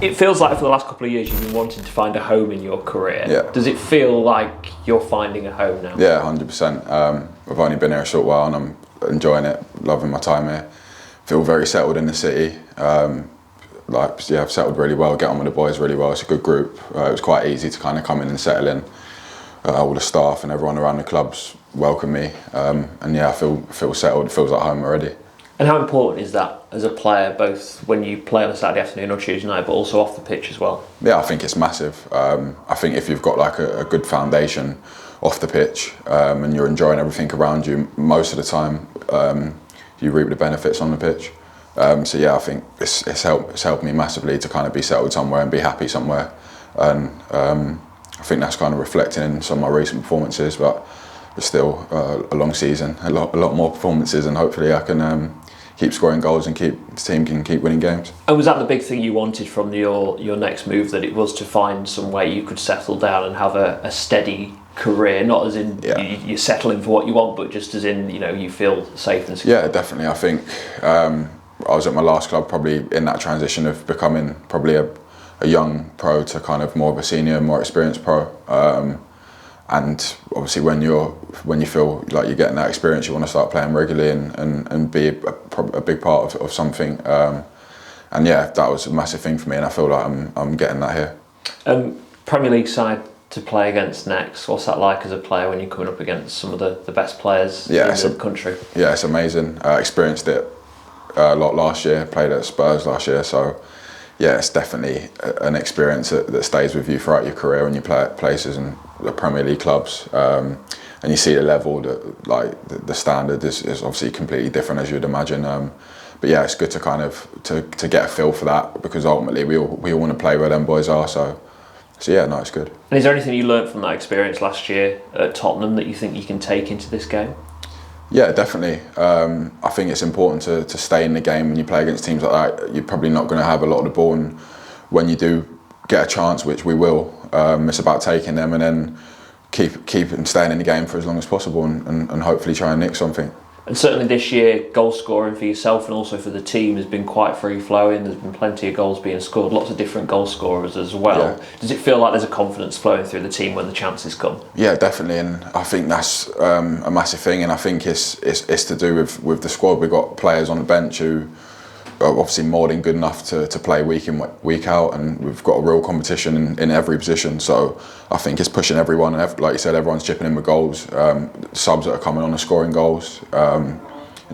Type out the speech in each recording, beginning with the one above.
It feels like for the last couple of years you've been wanting to find a home in your career. Yeah. Does it feel like you're finding a home now? Yeah, 100%. I've only been here a short while and I'm enjoying it, loving my time here. Feel very settled in the city. I've settled really well, get on with the boys really well. It's a good group. It was quite easy to kind of come in and settle in. All the staff and everyone around the clubs welcome me. And yeah, I feel settled, it feels like home already. And how important is that as a player, both when you play on a Saturday afternoon or Tuesday night, but also off the pitch as well? Yeah, I think it's massive. I think if you've got like a good foundation off the pitch and you're enjoying everything around you, most of the time you reap the benefits on the pitch. So yeah, I think it's helped me massively to kind of be settled somewhere and be happy somewhere. And I think that's kind of reflecting in some of my recent performances, but it's still a long season, a lot more performances, and hopefully I can keep scoring goals and the team can keep winning games. And was that the big thing you wanted from your next move, that it was to find somewhere you could settle down and have a steady career, not as in you're settling for what you want, but just as in, you feel safe and secure? Yeah, definitely. I think I was at my last club probably in that transition of becoming probably a young pro to kind of more of a senior, more experienced pro. And obviously when you feel like you're getting that experience, you want to start playing regularly and be a big part of something. And yeah, that was a massive thing for me, and I feel like I'm getting that here. Premier League side to play against next, what's that like as a player when you're coming up against some of the best players in the country? Yeah, it's amazing. I experienced it a lot last year, played at Spurs last year, so yeah, it's definitely an experience that stays with you throughout your career when you play at places and the Premier League clubs, and you see the level, the standard is obviously completely different as you'd imagine. But yeah, it's good to kind of to get a feel for that, because ultimately we all want to play where them boys are. So yeah, no, it's good. And is there anything you learned from that experience last year at Tottenham that you think you can take into this game? Yeah, definitely. I think it's important to stay in the game when you play against teams like that. You're probably not going to have a lot of the ball, and when you do get a chance, which we will, it's about taking them and then keep and staying in the game for as long as possible and hopefully try and nick something. And certainly this year, goal scoring for yourself and also for the team has been quite free-flowing. There's been plenty of goals being scored, lots of different goal scorers as well. Yeah. Does it feel like there's a confidence flowing through the team when the chances come? Yeah, definitely, and I think that's a massive thing, and I think it's to do with the squad. We've got players on the bench who are obviously more than good enough to play week in, week out, and we've got a real competition in every position. So I think it's pushing everyone, and like you said, everyone's chipping in with goals. Subs that are coming on and scoring goals and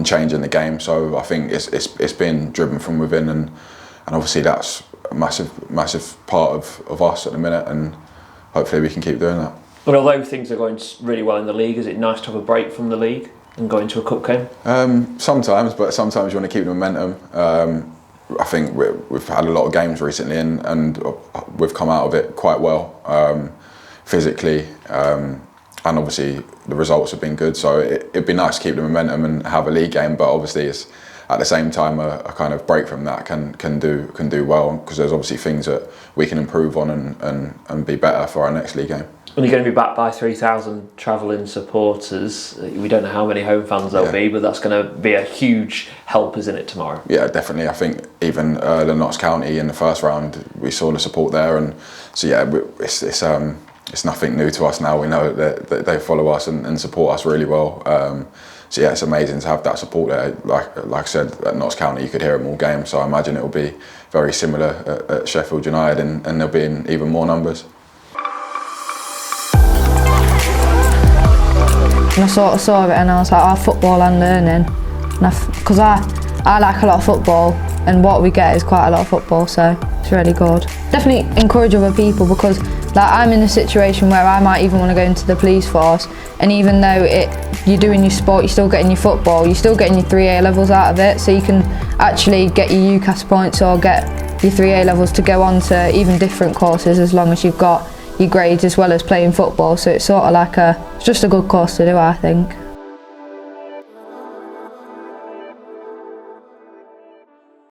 changing the game. So I think it's been driven from within, and obviously that's a massive part of us at the minute, and hopefully we can keep doing that. But although things are going really well in the league, is it nice to have a break from the league and go into a cup game? Sometimes, but sometimes you want to keep the momentum. I think we've had a lot of games recently, and we've come out of it quite well physically, and obviously the results have been good. So it'd be nice to keep the momentum and have a league game, but obviously it's at the same time a kind of break from that can do well, because there's obviously things that we can improve on and be better for our next league game. When you're going to be backed by 3,000 travelling supporters, we don't know how many home fans there'll be, but that's going to be a huge help, isn't it, tomorrow? Yeah, definitely. I think even the Notts County in the first round, we saw the support there, and so yeah, it's nothing new to us now. We know that they follow us and support us really well. So yeah, it's amazing to have that support there. Like I said, at Notts County, you could hear them all game. So I imagine it will be very similar at Sheffield United, and there'll be in even more numbers. And I sort of saw it and I was like, football and learning. Because I like a lot of football, and what we get is quite a lot of football, so it's really good. Definitely encourage other people, because I'm in a situation where I might even want to go into the police force, and even though you're doing your sport, you're still getting your football, you're still getting your 3A levels out of it, so you can actually get your UCAS points or get your 3A levels to go on to even different courses, as long as you've got your grades as well as playing football. So it's sort of like it's just a good course to do, I think.